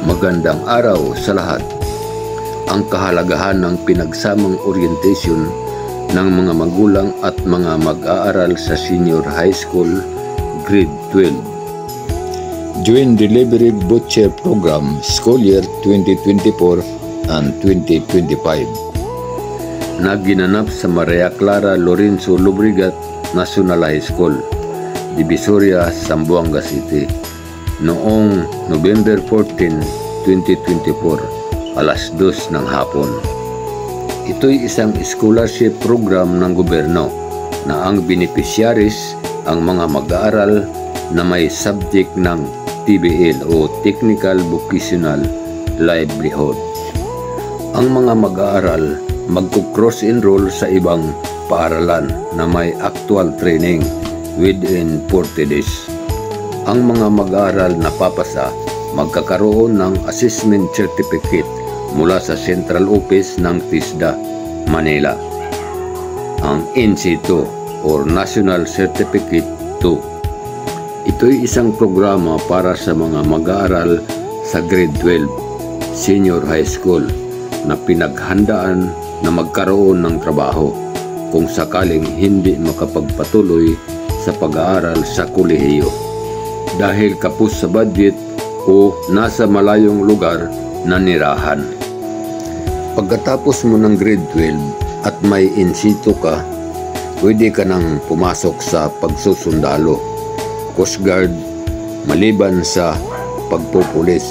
Magandang araw sa lahat. Ang kahalagahan ng pinagsamang orientation ng mga magulang at mga mag-aaral sa senior high school, grade 12. Join the Library Butcher Program School Year 2024 and 2025 na ginanap sa Maria Clara Lorenzo Lobregat National High School, Divisoria, Zamboanga City, noong November 14, 2024, alas 2 ng hapon. Ito'y isang scholarship program ng gobyerno na ang beneficiaries ang mga mag-aaral na may subject ng TVL o Technical Vocational Livelihood. Ang mga mag-aaral magko-cross-enroll sa ibang paaralan na may actual training within 40 days. Ang mga mag-aaral na papasa magkakaroon ng assessment certificate mula sa Central Office ng TISDA, Manila, ang NC2 or National Certificate 2. Ito'y isang programa para sa mga mag-aaral sa grade 12, senior high school na pinaghandaan na magkaroon ng trabaho kung sakaling hindi makapagpatuloy sa pag-aaral sa kolehiyo dahil kapos sa budget o nasa malayong lugar na nirahan. Pagkatapos mo ng grade 12 at may NC2 ka, pwede ka nang pumasok sa pagsusundalo, Coast Guard, maliban sa pagpupulis.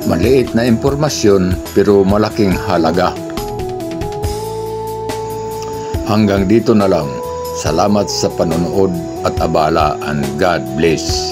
Maliit na impormasyon pero malaking halaga. Hanggang dito na lang. Salamat sa panonood at abala and God bless.